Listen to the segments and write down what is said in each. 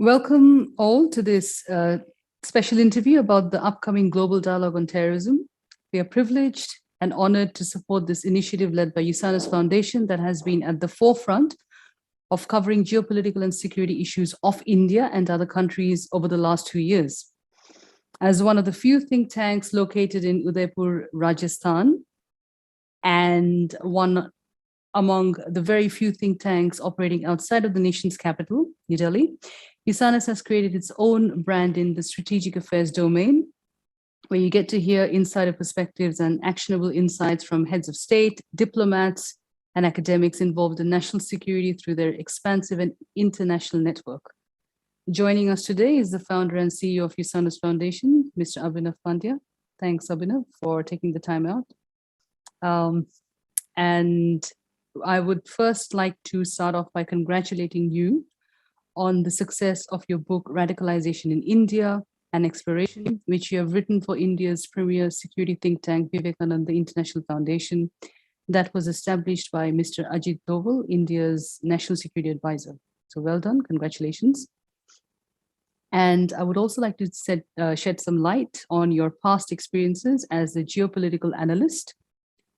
Welcome all to this special interview about the upcoming Global Dialogue on Terrorism. We are privileged and honored to support this initiative led by Usanas Foundation that has been at the forefront of covering geopolitical and security issues of India and other countries over the last 2 years. As one of the few think tanks located in Udaipur, Rajasthan, and one among the very few think tanks operating outside of the nation's capital, New Delhi, Usanas has created its own brand in the strategic affairs domain, where you get to hear insider perspectives and actionable insights from heads of state, diplomats, and academics involved in national security through their expansive and international network. Joining us today is the founder and CEO of Usanas Foundation, Mr. Abhinav Pandya. Thanks, Abhinav, for taking the time out. And I would first like to start off by congratulating you on the success of your book, Radicalization in India, and Exploration, which you have written for India's premier security think tank, Vivekananda International Foundation, that was established by Mr. Ajit Doval, India's national security advisor. So well done, congratulations. And I would also like to shed some light on your past experiences as a geopolitical analyst,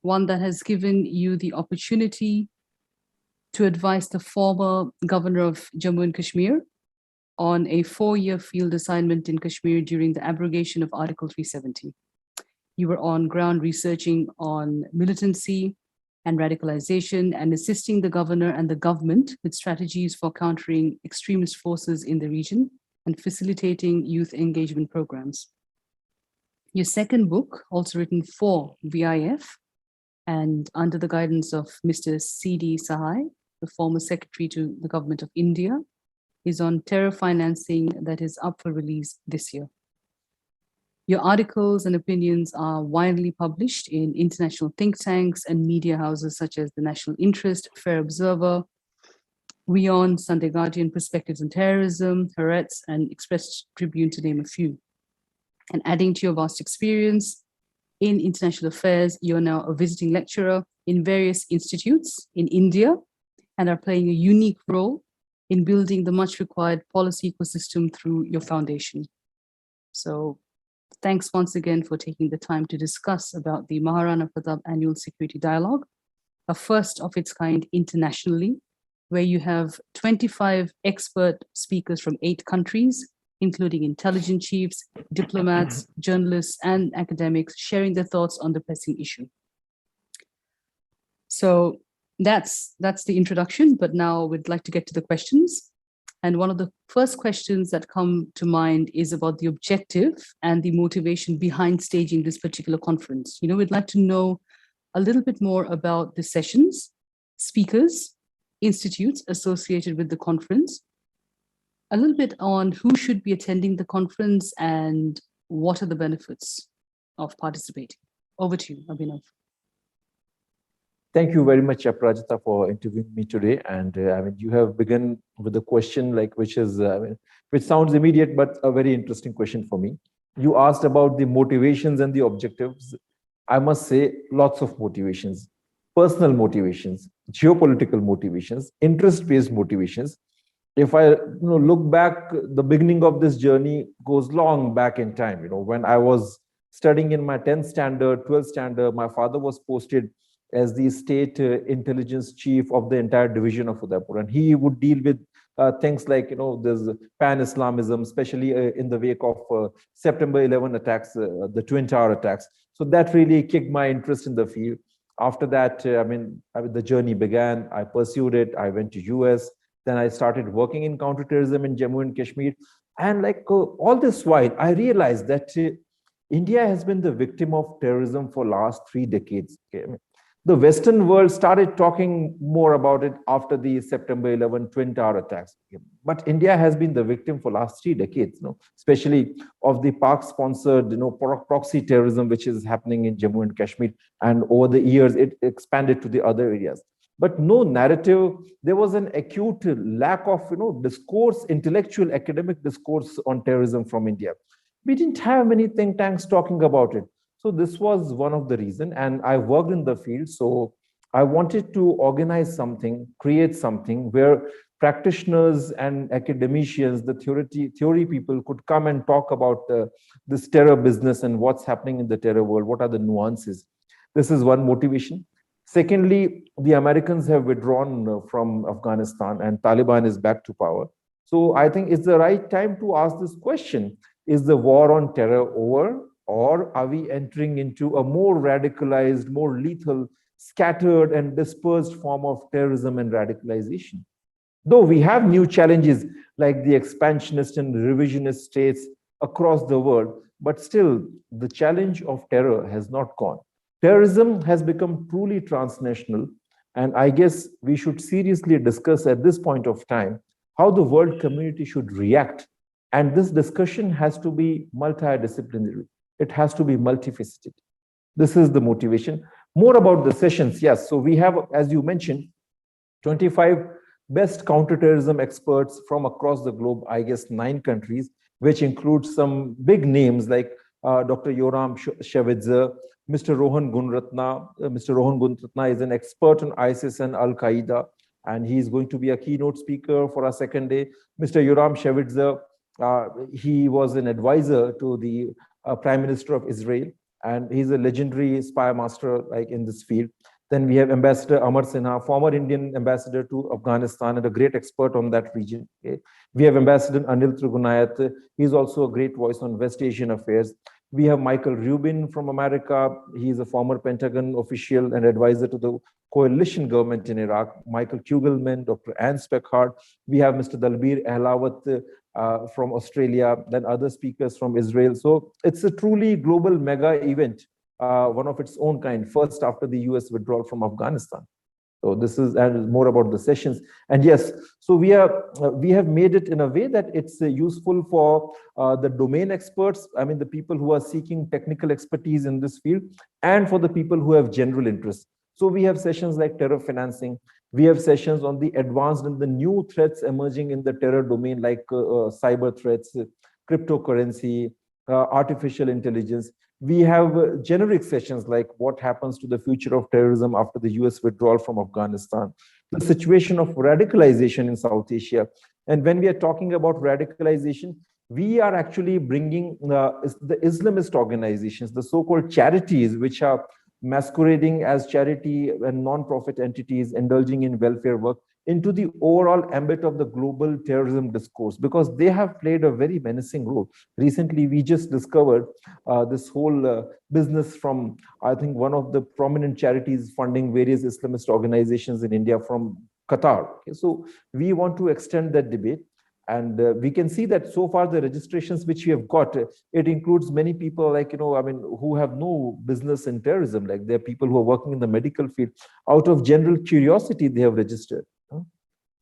one that has given you the opportunity to advise the former governor of Jammu and Kashmir on a 4-year field assignment in Kashmir during the abrogation of Article 370. You were on ground researching on militancy and radicalization and assisting the governor and the government with strategies for countering extremist forces in the region and facilitating youth engagement programs. Your second book, also written for VIF, and under the guidance of Mr. C.D. Sahai, the former secretary to the government of India, is on terror financing that is up for release this year. Your articles and opinions are widely published in international think tanks and media houses such as the National Interest, Fair Observer, WION, Sunday Guardian, Perspectives on Terrorism, Haaretz, and Express Tribune, to name a few. And adding to your vast experience in international affairs, you're now a visiting lecturer in various institutes in India and are playing a unique role in building the much required policy ecosystem through your foundation. So thanks once again for taking the time to discuss about the Maharana Pratap Annual Security Dialogue, a first of its kind internationally, where you have 25 expert speakers from 8 countries, including intelligence chiefs, diplomats, journalists, and academics sharing their thoughts on the pressing issue. So that's the introduction, but now we'd like to get to the questions. And one of the first questions that come to mind is about the objective and the motivation behind staging this particular conference. We'd like to know a little bit more about the sessions, speakers, institutes associated with the conference, a little bit on who should be attending the conference and what are the benefits of participating. Over to you, Abhinav. Thank you very much, Aprajita, for interviewing me today. And you have begun with a question which sounds immediate, but a very interesting question for me. You asked about the motivations and the objectives. I must say, lots of motivations, personal motivations, geopolitical motivations, interest-based motivations. If I look back, the beginning of this journey goes long back in time. When I was studying in my 10th standard, 12th standard, my father was posted as the state intelligence chief of the entire division of Udaipur. And he would deal with things like, there's pan-Islamism, especially in the wake of September 11 attacks, the Twin Tower attacks. So that really kicked my interest in the field. After that, the journey began. I pursued it. I went to US. Then I started working in counterterrorism in Jammu and Kashmir. And all this while, I realized that India has been the victim of terrorism for last 3 decades. Okay? The Western world started talking more about it after the September 11 Twin Tower attacks. But India has been the victim for last 3 decades, especially of the Pak-sponsored, proxy terrorism, which is happening in Jammu and Kashmir. And over the years, it expanded to the other areas. But no narrative. There was an acute lack of, discourse, intellectual, academic discourse on terrorism from India. We didn't have many think tanks talking about it. So this was one of the reasons, and I worked in the field. So I wanted to organize something, create something where practitioners and academicians, the theory people could come and talk about this terror business and what's happening in the terror world, what are the nuances. This is one motivation. Secondly, the Americans have withdrawn from Afghanistan and Taliban is back to power. So I think it's the right time to ask this question. Is the war on terror over, or are we entering into a more radicalized, more lethal, scattered and dispersed form of terrorism and radicalization? Though we have new challenges like the expansionist and revisionist states across the world, but still the challenge of terror has not gone. Terrorism has become truly transnational, and I guess we should seriously discuss at this point of time how the world community should react. And this discussion has to be multidisciplinary. It has to be multifaceted. This is the motivation. More about the sessions, yes. So we have, as you mentioned, 25 best counterterrorism experts from across the globe, I guess 9 countries, which includes some big names like Dr. Yoram Shavidze, Mr. Rohan Gunratna. Mr. Rohan Gunratna is an expert on ISIS and Al Qaeda, and he is going to be a keynote speaker for our second day. Mr. Yoram Shavidze, he was an advisor to the Prime Minister of Israel, and he's a legendary spy master like in this field. Then we have Ambassador Amar Sinha, former Indian ambassador to Afghanistan and a great expert on that region. Okay. We have Ambassador Anil Trigunayat. He's also a great voice on West Asian affairs. We have Michael Rubin from America. He's a former Pentagon official and advisor to the coalition government in Iraq. Michael Kugelman, Dr. Anne Speckhard. We have Mr. Dalbir Ehlawat from Australia, then other speakers from Israel. So it's a truly global mega event, one of its own kind, first after the US withdrawal from Afghanistan. So this is and more about the sessions. And yes, so we have made it in a way that it's useful for the domain experts, I mean the people who are seeking technical expertise in this field, and for the people who have general interest. So we have sessions like terror financing. We have sessions on the advanced and the new threats emerging in the terror domain, like cyber threats, cryptocurrency, artificial intelligence. We have generic sessions like what happens to the future of terrorism after the US withdrawal from Afghanistan, the situation of radicalization in South Asia. And when we are talking about radicalization, we are actually bringing the Islamist organizations, the so-called charities, which are masquerading as charity and non-profit entities indulging in welfare work, into the overall ambit of the global terrorism discourse, because they have played a very menacing role. Recently, we just discovered this whole business from, I think, one of the prominent charities funding various Islamist organizations in India from Qatar. Okay, so we want to extend that debate. And we can see that so far the registrations which we have got, it includes many people like, who have no business in terrorism. Like there are people who are working in the medical field. Out of general curiosity, they have registered.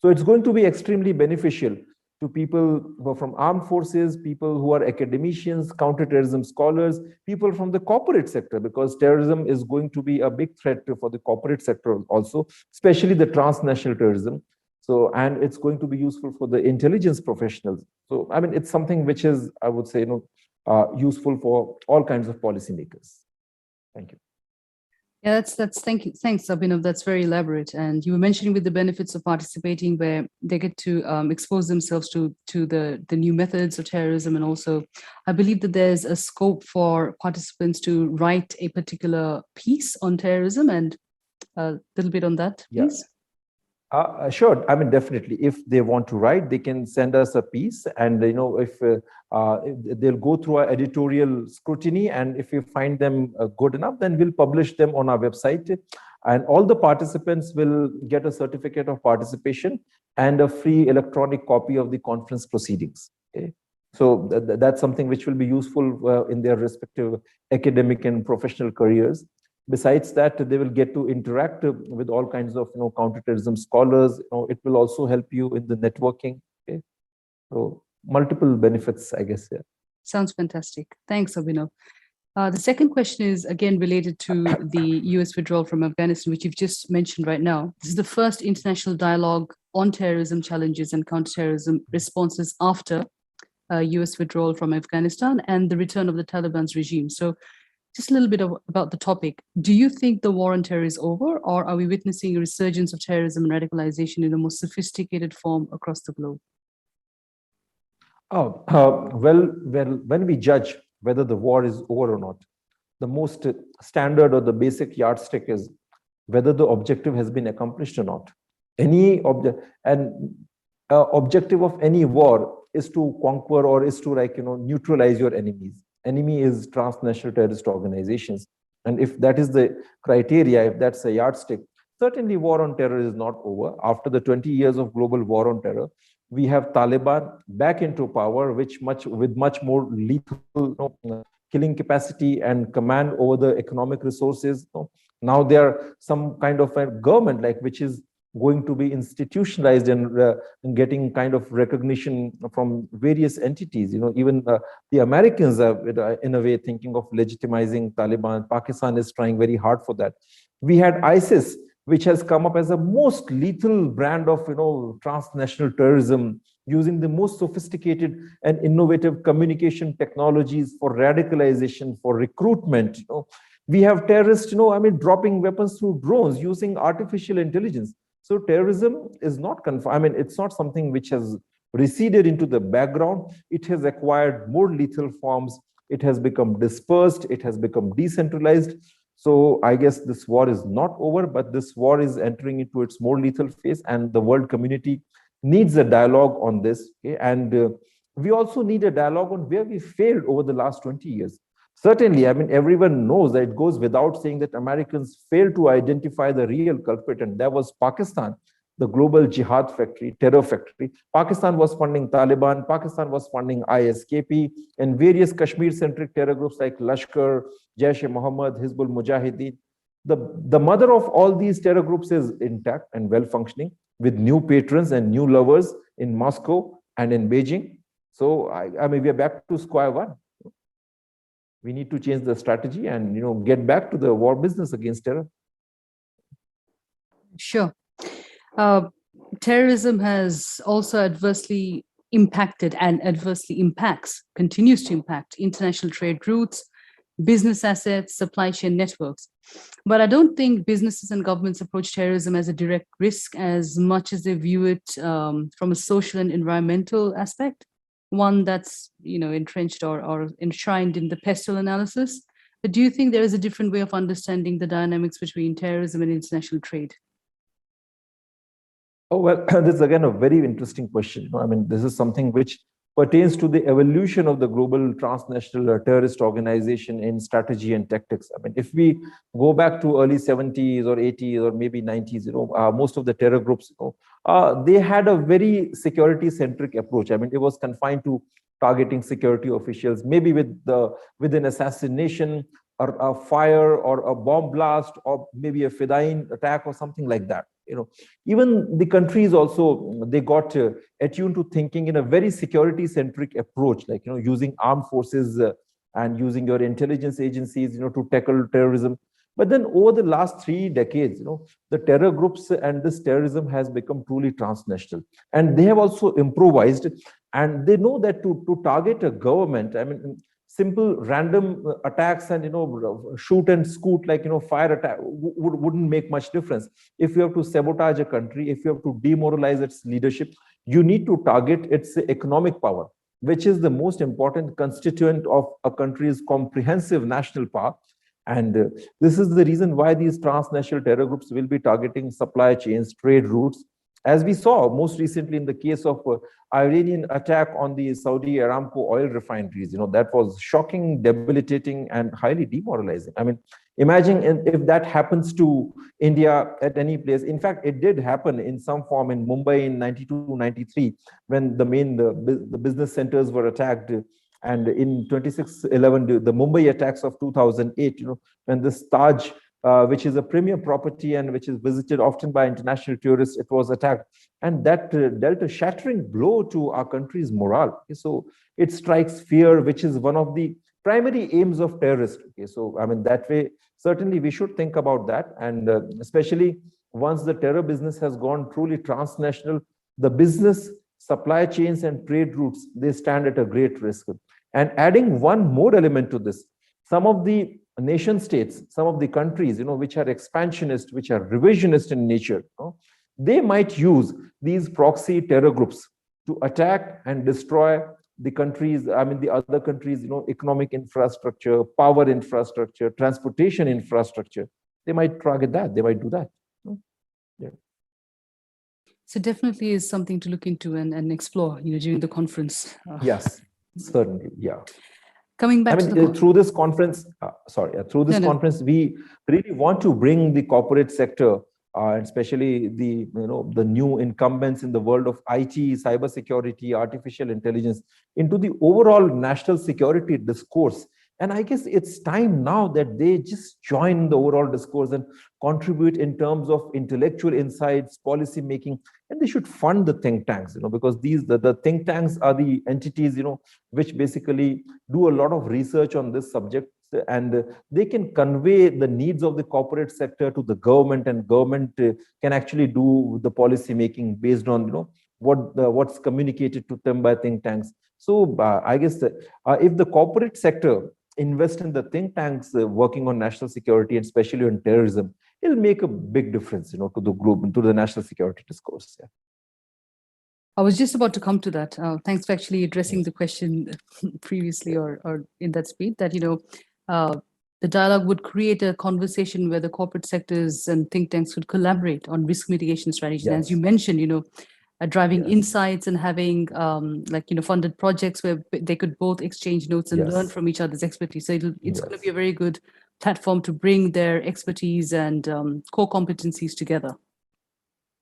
So it's going to be extremely beneficial to people who are from armed forces, people who are academicians, counterterrorism scholars, people from the corporate sector, because terrorism is going to be a big threat for the corporate sector also, especially the transnational terrorism. So, and it's going to be useful for the intelligence professionals. So, I mean, it's something which is, I would say, useful for all kinds of policymakers. Thank you. Yeah, thank you. Thanks, Abhinav. That's very elaborate. And you were mentioning with the benefits of participating, where they get to expose themselves to the new methods of terrorism. And also, I believe that there's a scope for participants to write a particular piece on terrorism, and a little bit on that, please. Yeah. Sure. I mean, definitely. If they want to write, they can send us a piece, and if they'll go through our editorial scrutiny, and if we find them good enough, then we'll publish them on our website, and all the participants will get a certificate of participation and a free electronic copy of the conference proceedings. Okay. So that's something which will be useful in their respective academic and professional careers. Besides that, they will get to interact with all kinds of counterterrorism scholars. It will also help you in the networking. Okay, so multiple benefits, I guess. Yeah. Sounds fantastic. Thanks, Abhinav. The second question is again related to the US withdrawal from Afghanistan, which you've just mentioned right now. This is the first international dialogue on terrorism challenges and counterterrorism responses after US withdrawal from Afghanistan and the return of the Taliban's regime. So just a little bit about the topic. Do you think the war on terror is over, or are we witnessing a resurgence of terrorism and radicalization in a more sophisticated form across the globe? When we judge whether the war is over or not, the most standard or the basic yardstick is whether the objective has been accomplished or not. Any objective of any war is to conquer or is to neutralize your enemies. Enemy is transnational terrorist organizations, and if that is the criteria, if that's a yardstick, certainly war on terror is not over. After the 20 years of global war on terror, we have Taliban back into power, with much more lethal killing capacity and command over the economic resources. Now there are some kind of a government which is going to be institutionalized and getting kind of recognition from various entities. Even the Americans are in a way thinking of legitimizing Taliban. Pakistan is trying very hard for that. We had ISIS, which has come up as a most lethal brand of transnational terrorism, using the most sophisticated and innovative communication technologies for radicalization, for recruitment. We have terrorists, dropping weapons through drones using artificial intelligence. So terrorism is not confined. It's not something which has receded into the background. It has acquired more lethal forms. It has become dispersed. It has become decentralized. So I guess this war is not over, but this war is entering into its more lethal phase, and the world community needs a dialogue on this. Okay? And we also need a dialogue on where we failed over the last 20 years. Certainly, everyone knows that it goes without saying that Americans failed to identify the real culprit, and that was Pakistan, the global jihad factory, terror factory. Pakistan was funding Taliban, Pakistan was funding ISKP, and various Kashmir-centric terror groups like Lashkar, Jaish-e-Mohammed, Hizbul Mujahideen. The mother of all these terror groups is intact and well-functioning, with new patrons and new lovers in Moscow and in Beijing. So, we are back to square one. We need to change the strategy and get back to the war business against terror. Sure. Terrorism has also adversely impacted and adversely continues to impact international trade routes, business assets, supply chain networks. But I don't think businesses and governments approach terrorism as a direct risk as much as they view it from a social and environmental aspect, one that's entrenched or enshrined in the pestle analysis. But do you think there is a different way of understanding the dynamics between terrorism and international trade? Oh, well, this is again a very interesting question. This is something which pertains to the evolution of the global transnational terrorist organization in strategy and tactics. If we go back to early 70s or 80s or maybe 90s, most of the terror groups, they had a very security-centric approach. It was confined to targeting security officials, maybe with an assassination or a fire or a bomb blast or maybe a Fedayeen attack or something like that. Even the countries also, they got attuned to thinking in a very security-centric approach, using armed forces and using your intelligence agencies, to tackle terrorism. But then over the last 3 decades, the terror groups and this terrorism has become truly transnational. And they have also improvised, and they know that to target a government, simple random attacks and shoot and scoot fire attack wouldn't make much difference. If you have to sabotage a country, if you have to demoralize its leadership, you need to target its economic power, which is the most important constituent of a country's comprehensive national power. And this is the reason why these transnational terror groups will be targeting supply chains, trade routes, as we saw most recently in the case of Iranian attack on the Saudi Aramco oil refineries. That was shocking, debilitating, and highly demoralizing. Imagine if that happens to India at any place. In fact, it did happen in some form in Mumbai in 92, 93, when the business centers were attacked. And in 26/11, the Mumbai attacks of 2008, when this Taj, which is a premier property and which is visited often by international tourists, it was attacked. And that dealt a shattering blow to our country's morale. Okay, so it strikes fear, which is one of the primary aims of terrorists. Okay, so that way, certainly we should think about that. And especially once the terror business has gone truly transnational, the business, supply chains, and trade routes, they stand at a great risk. And adding one more element to this, some of the nation states, some of the countries, which are expansionist, which are revisionist in nature, they might use these proxy terror groups to attack and destroy the countries, the other countries, economic infrastructure, power infrastructure, transportation infrastructure. They might target that. They might do that. Yeah. So definitely is something to look into and explore, during the conference. Yes, certainly. Yeah. Coming back to the through this conference, conference, we really want to bring the corporate sector, and especially the new incumbents in the world of IT, cybersecurity, artificial intelligence, into the overall national security discourse. And I guess it's time now that they just join the overall discourse and contribute in terms of intellectual insights, policy making, and they should fund the think tanks, because the think tanks are the entities, which basically do a lot of research on this subject, and they can convey the needs of the corporate sector to the government, and government can actually do the policy making based on what's communicated to them by think tanks. So I guess that if the corporate sector invest in the think tanks working on national security and especially on terrorism, it'll make a big difference, to the group and to the national security discourse. Yeah. I was just about to come to that. Thanks for actually addressing the question previously or in that speed that, the dialogue would create a conversation where the corporate sectors and think tanks could collaborate on risk mitigation strategies. Yes. As you mentioned, driving insights and having funded projects where they could both exchange notes and learn from each other's expertise. So it's going to be a very good platform to bring their expertise and core competencies together.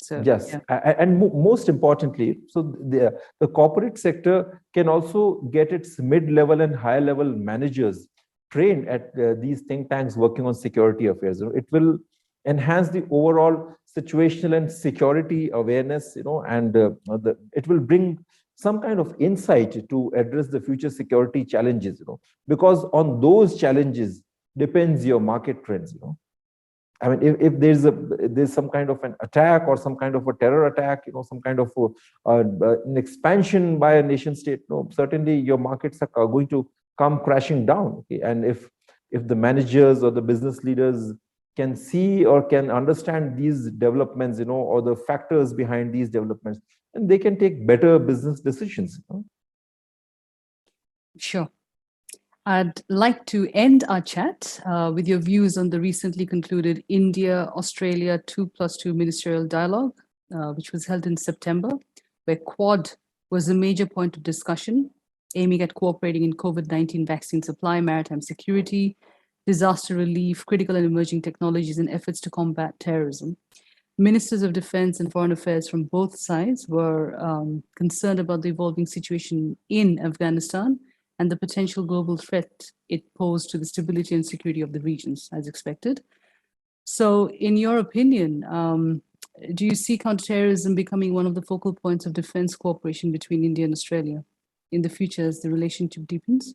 So, yes, and most importantly, so the corporate sector can also get its mid-level and high-level managers trained at these think tanks working on security affairs. It will enhance the overall situational and security awareness, and it will bring some kind of insight to address the future security challenges, because on those challenges depends your market trends, if there's some kind of an attack or some kind of a terror attack, some kind of an expansion by a nation state, certainly your markets are going to come crashing down. Okay? And if the managers or the business leaders can see or can understand these developments, or the factors behind these developments, and they can take better business decisions. Sure. I'd like to end our chat with your views on the recently concluded India-Australia 2+2 ministerial dialogue, which was held in September, where Quad was a major point of discussion, aiming at cooperating in COVID-19 vaccine supply, maritime security, disaster relief, critical and emerging technologies, and efforts to combat terrorism. Ministers of Defense and Foreign Affairs from both sides were concerned about the evolving situation in Afghanistan and the potential global threat it posed to the stability and security of the regions, as expected. So in your opinion, do you see counterterrorism becoming one of the focal points of defense cooperation between India and Australia in the future as the relationship deepens?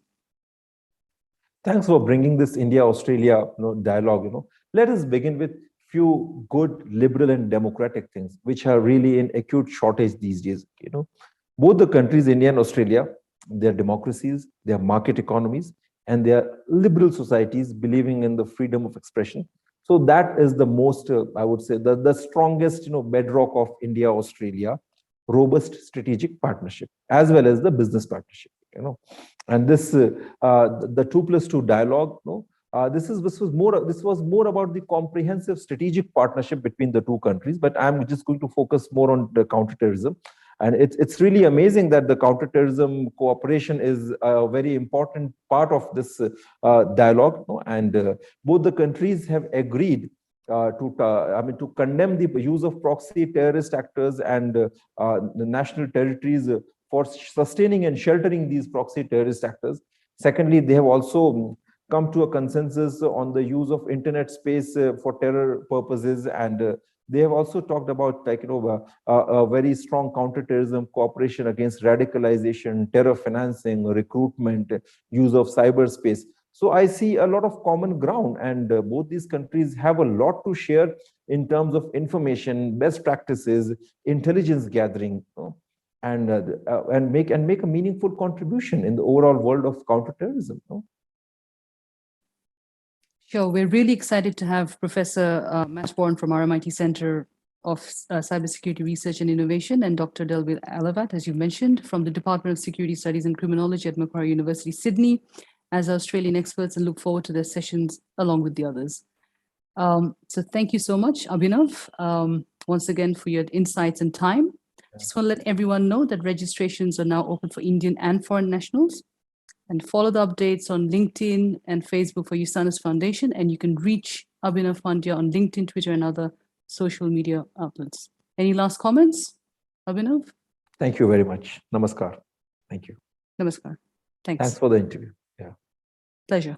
Thanks for bringing this India-Australia dialogue. Let us begin with few good liberal and democratic things, which are really in acute shortage these days. Both the countries, India and Australia, they're democracies, they're market economies, and they're liberal societies believing in the freedom of expression. So that is the most, I would say, the strongest, bedrock of India-Australia robust strategic partnership, as well as the business partnership. And this the 2+2 dialogue. This was more about the comprehensive strategic partnership between the two countries. But I'm just going to focus more on the counterterrorism. And it's really amazing that the counterterrorism cooperation is a very important part of this dialogue. And both the countries have agreed to condemn the use of proxy terrorist actors and the national territories for sustaining and sheltering these proxy terrorist actors. Secondly, they have also come to a consensus on the use of internet space for terror purposes, and they have also talked about a very strong counterterrorism cooperation against radicalization, terror financing, recruitment, use of cyberspace. So I see a lot of common ground, and both these countries have a lot to share in terms of information, best practices, intelligence gathering, and make a meaningful contribution in the overall world of counterterrorism. Sure. We're really excited to have Professor Matt Bourne from our MIT Center of Cybersecurity Research and Innovation and Dr. Delville Alavat, as you mentioned, from the Department of Security Studies and Criminology at Macquarie University, Sydney, as Australian experts, and look forward to their sessions along with the others. So thank you so much, Abhinav, once again for your insights and time. Just want to let everyone know that registrations are now open for Indian and foreign nationals. And follow the updates on LinkedIn and Facebook for Usanas Foundation. And you can reach Abhinav Pandya on LinkedIn, Twitter, and other social media outlets. Any last comments, Abhinav? Thank you very much. Namaskar. Thank you. Namaskar. Thanks. Thanks for the interview. Yeah. Pleasure.